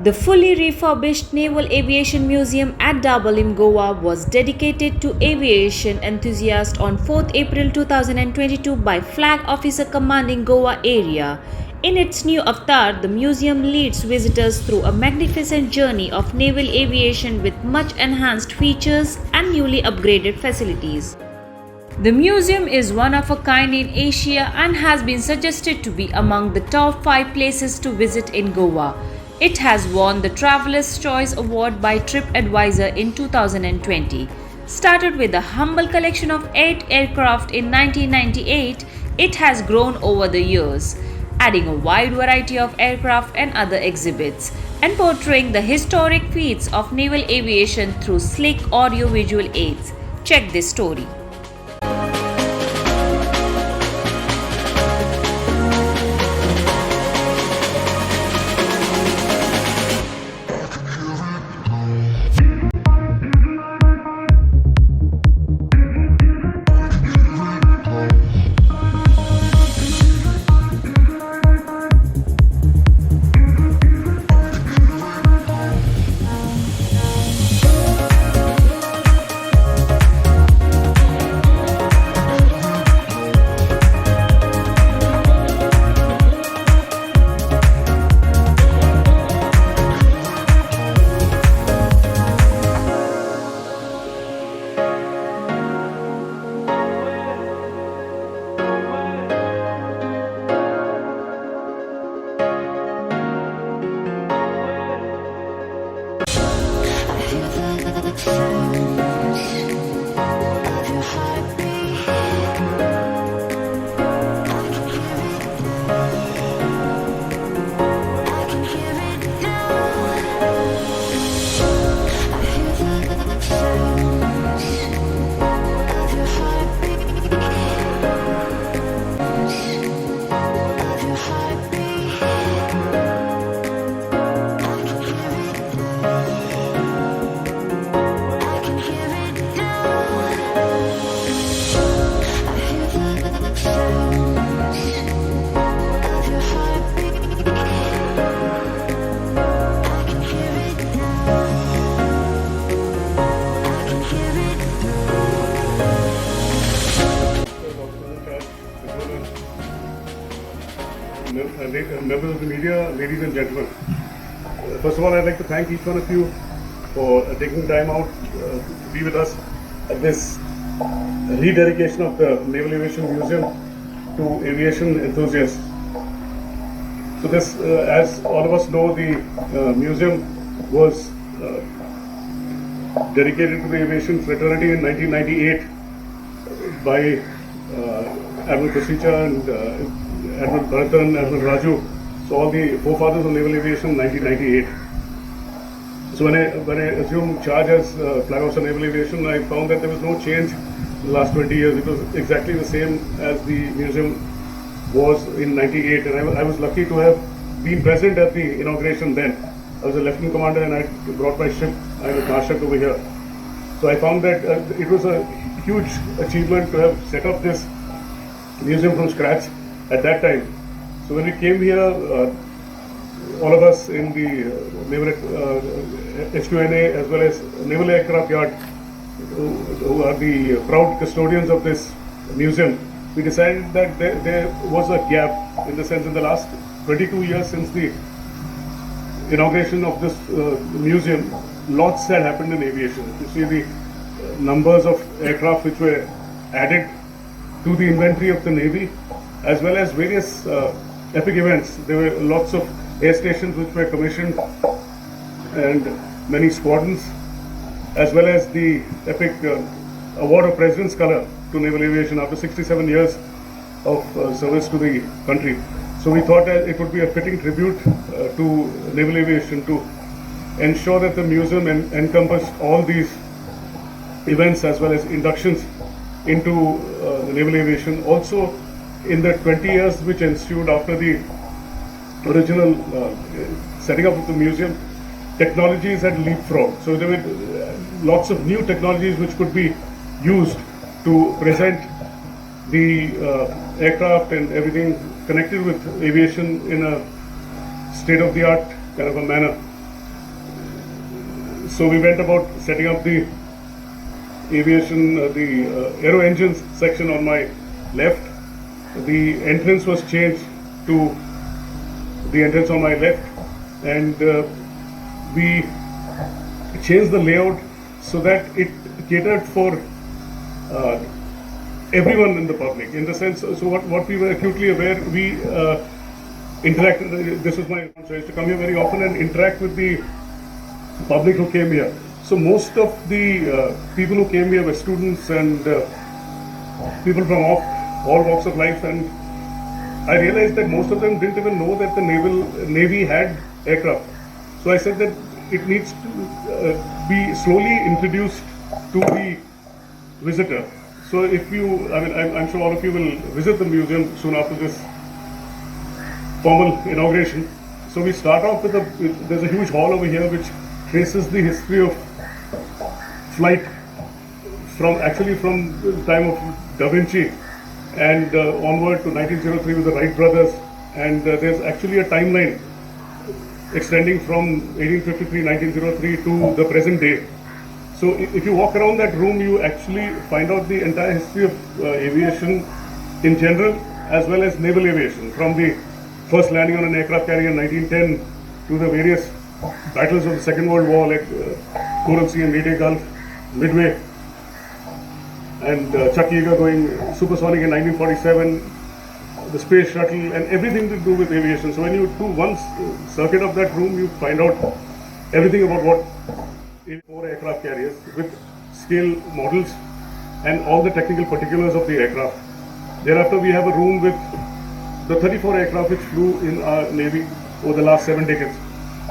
The fully refurbished Naval Aviation Museum at Dabolim, Goa was dedicated to aviation enthusiasts on 4th April 2022 by Flag Officer Commanding Goa Area. In its new avatar, the museum leads visitors through a magnificent journey of naval aviation with much enhanced features and newly upgraded facilities. The museum is one of a kind in Asia and has been suggested to be among the top 5 places to visit in Goa. It has won the Traveler's Choice Award by TripAdvisor in 2020. Started with a humble collection of 8 aircraft in 1998, it has grown over the years, adding a wide variety of aircraft and other exhibits, and portraying the historic feats of naval aviation through sleek audio-visual aids. Check this story. Members of the media, ladies and gentlemen. First of all, I'd like to thank each one of you for taking time out to be with us at this rededication of the Naval Aviation Museum to aviation enthusiasts. So this, as all of us know, the museum was dedicated to the aviation fraternity in 1998 by Admiral and Admiral Bharatan, Admiral Raju, so all the forefathers of naval aviation in 1998. So when I assumed charge as Flag Officer Naval Aviation, I found that there was no change in the last 20 years. It was exactly the same as the museum was in 98, and I was lucky to have been present at the inauguration then. I was a Lieutenant Commander and I brought my ship, I had a Kashak over here. So I found that it was a huge achievement to have set up this museum from scratch at that time. So when we came here, all of us in the Naval HQNA as well as Naval Aircraft Yard, who are the proud custodians of this museum, we decided that there was a gap, in the sense in the last 22 years since the inauguration of this museum, lots had happened in aviation. You see the numbers of aircraft which were added to the inventory of the Navy, as well as various epic events. There were lots of air stations which were commissioned and many squadrons, as well as the epic award of President's Color to naval aviation after 67 years of service to the country. So we thought that it would be a fitting tribute to naval aviation to ensure that the museum encompassed all these events as well as inductions into the naval aviation. Also, in the 20 years which ensued after the original setting up of the museum, technologies had leapfrogged. So there were lots of new technologies which could be used to present the aircraft and everything connected with aviation in a state-of-the-art kind of a manner. So we went about setting up the aviation, the aero engines section on my left. The entrance was changed to the entrance on my left, and we changed the layout so that it catered for everyone in the public. In the sense, so what we were acutely aware, we interacted. This was my choice to come here very often and interact with the public who came here. So most of the people who came here were students and people from all walks of life, and I realized that most of them didn't even know that the Navy had aircraft. So I said that it needs to be slowly introduced to the visitor. So if you, I mean, I'm sure all of you will visit the museum soon after this formal inauguration. So we start off with there's a huge hall over here which traces the history of flight from the time of Da Vinci and onward to 1903 with the Wright brothers, and there's actually a timeline extending from 1903 to the present day. So if you walk around that room, you actually find out the entire history of aviation in general, as well as naval aviation, from the first landing on an aircraft carrier in 1910 to the various battles of the Second World War, like Coral Sea and Leyte Gulf, Midway, and Chuck Yeager going supersonic in 1947, the space shuttle, and everything to do with aviation. So when you do one circuit of that room, you find out everything about what 4 aircraft carriers with scale models and all the technical particulars of the aircraft. Thereafter, we have a room with the 34 aircraft which flew in our Navy over the last 7 decades.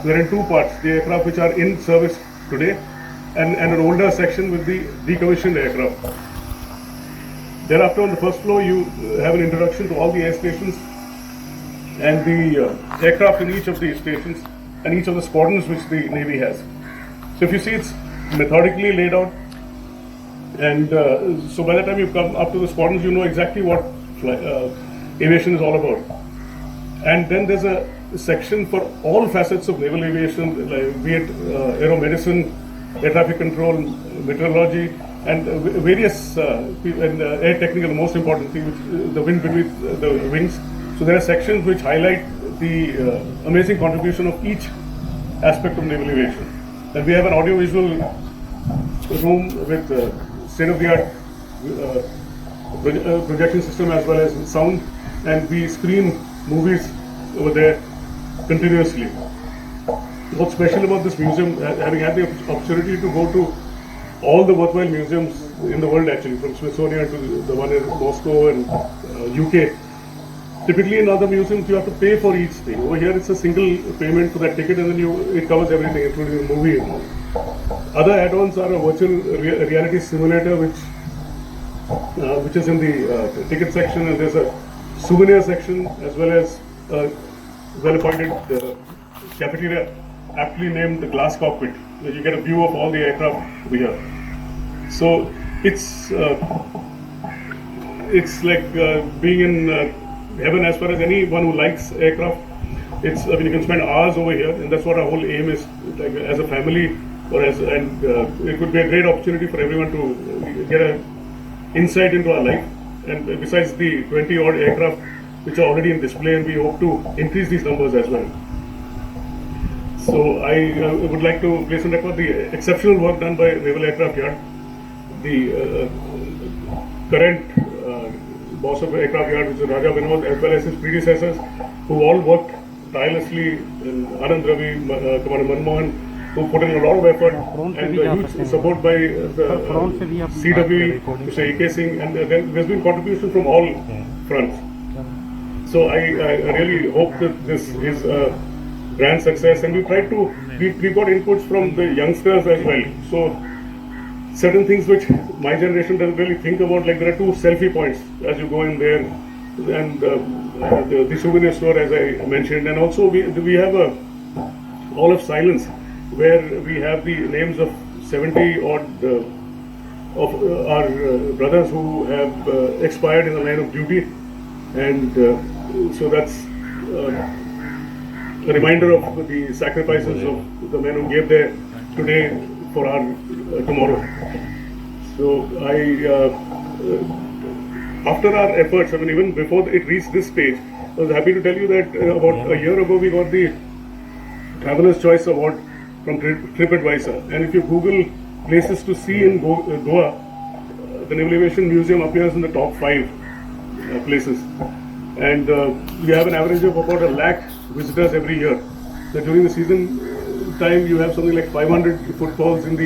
They're in 2 parts: the aircraft which are in service today, and an older section with the decommissioned aircraft. Thereafter, on the first floor, you have an introduction to all the air stations and the aircraft in each of the stations and each of the squadrons which the Navy has. So if you see, it's methodically laid out, and so by the time you come up to the squadrons, you know exactly what aviation is all about. And then there's a section for all facets of naval aviation, like, be it aeromedicine, air traffic control, meteorology, and various and air technical, the most important thing, which the wind beneath the wings. So there are sections which highlight the amazing contribution of each aspect of naval aviation. And we have an audiovisual room with state-of-the-art projection system as well as sound, and we screen movies over there continuously. What's special about this museum, having had the opportunity to go to all the worthwhile museums in the world, actually, from Smithsonian to the one in Moscow and UK. Typically in other museums you have to pay for each thing. Over here it's a single payment for that ticket, and then it covers everything, including the movie. Other add-ons are a virtual reality simulator which is in the ticket section, and there's a souvenir section as well as a well-appointed cafeteria aptly named the Glass Cockpit, where you get a view of all the aircraft over here. So it's like being in heaven as far as anyone who likes aircraft. I mean, you can spend hours over here, and that's what our whole aim is, like, as a family, and it could be a great opportunity for everyone to get an insight into our life. And besides the 20 odd aircraft which are already in display, and we hope to increase these numbers as well. So I would like to place on record the exceptional work done by Naval Aircraft Yard, the current boss of the aircraft yard, which is Raja Vinod, as well as his predecessors, who all worked tirelessly, Anand Ravi, Commander Manmohan, who put in a lot of effort, and huge support by the CW, Mr. A.K. Singh, and there's been contribution from all fronts. So I really hope that this is a grand success, and we got inputs from the youngsters as well. So certain things which my generation doesn't really think about, like there are 2 selfie points as you go in there, and the souvenir store, as I mentioned, and also we have a Hall of Silence, where we have the names of 70 odd of our brothers who have expired in the line of duty, and so that's a reminder of the sacrifices of the men who gave their today for our tomorrow. So after our efforts, I mean, even before it reached this stage, I was happy to tell you that about a year ago we got the Traveler's Choice Award from TripAdvisor. And if you Google places to see in Goa, the Naval Aviation Museum appears in the top 5 places. And we have an average of about 1 lakh visitors every year. So during the season time, you have something like 500 footfalls in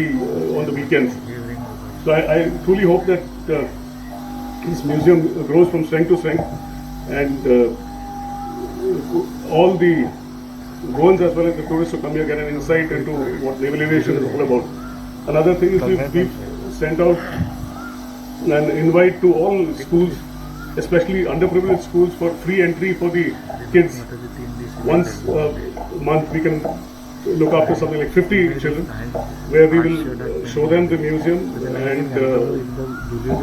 on the weekends. So I truly hope that this museum grows from strength to strength, and all the Goans as well as the tourists who come here get an insight into what naval aviation is all about. Another thing is we've sent out an invite to all schools, especially underprivileged schools, for free entry for the kids. Once a month we can look after something like 50 children, where we will show them the museum and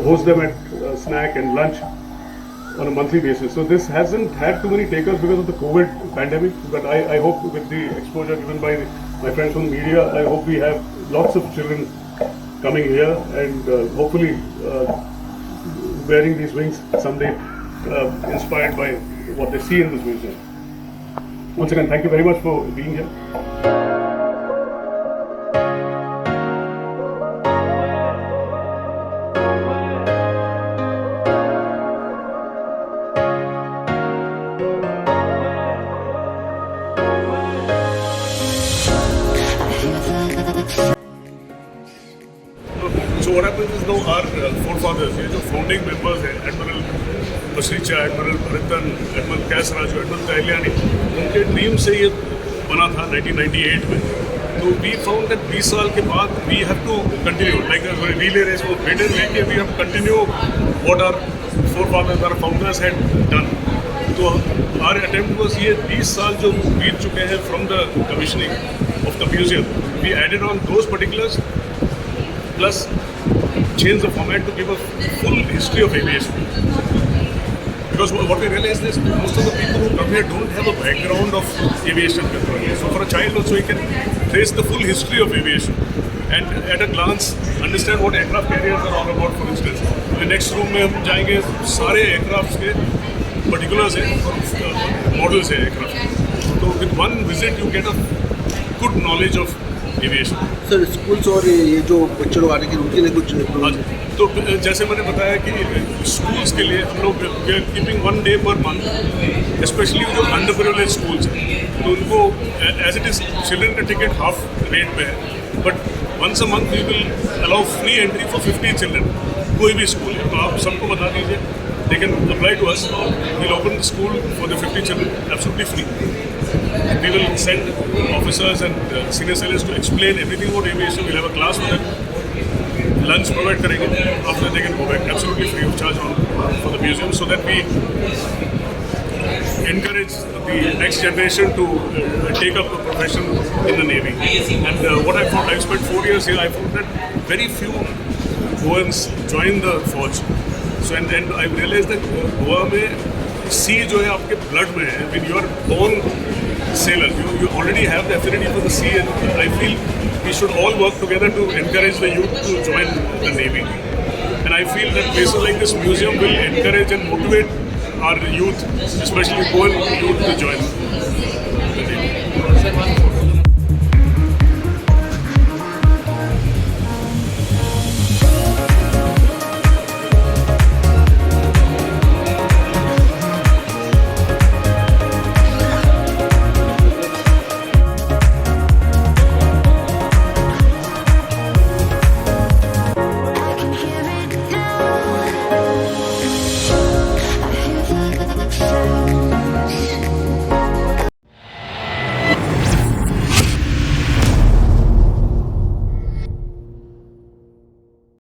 host them at snack and lunch on a monthly basis. So this hasn't had too many takers because of the COVID pandemic, but I hope with the exposure given by my friends from the media, I hope we have lots of children coming here and hopefully wearing these wings someday, inspired by what they see in this museum. Once again, thank you very much for being here. So what happens is now our forefathers, ये जो founding members हैं, Admiral Basricha, Admiral Bharatan, Admiral Raju, Admiral Tailiani, उनके dream से ये बना था 1998 में. तो we found that 20 साल के बाद we have to continue, like a relay race, वो maiden लेके we have to continue what our forefathers, our founders had done. तो our attempt was ये 20 साल जो बीत चुके हैं from the commissioning of the museum, we added on those particulars plus change the format to give a full history of aviation. Because what we realized is most of the people who come here don't have a background of aviation. So for a child also he can trace the full history of aviation and at a glance understand what aircraft carriers are all about. For instance, the next room में हम जाएंगे सारे aircrafts के particulars हैं, models हैं aircraft. So with one visit you get a good knowledge of aviation. Sir schools और ये जो बच्चे लोग आने की उनके लिए कुछ तो जैसे मैंने बताया कि स्कूल्स के लिए हम लोग keeping 1 day per month, specially जो अंडर प्रिविलेज स्कूल्स हैं तो उनको एज इट इज चिल्ड्रन का टिकट हाफ रेट पे है, but once a month we will allow free entry for 50 children. कोई भी स्कूल है तो आप सबको बता दीजिए, they can apply to us. We'll open the school for the 50 children absolutely free. We will send officers and senior sailors to explain everything about aviation. We'll have a class for them. Lunch provide karenge. After they can go back absolutely free of charge for the museum, so that we encourage the next generation to take up a profession in the Navy. And what I found, I've spent 4 years here, I found that very few Goans join the force. So and I realized that Goa में sea जो है आपके blood में है. When you are born sailor, you already have the affinity for the sea, and I feel we should all work together to encourage the youth to join the Navy. And I feel that places like this museum will encourage and motivate our youth, especially Goan youth, to join.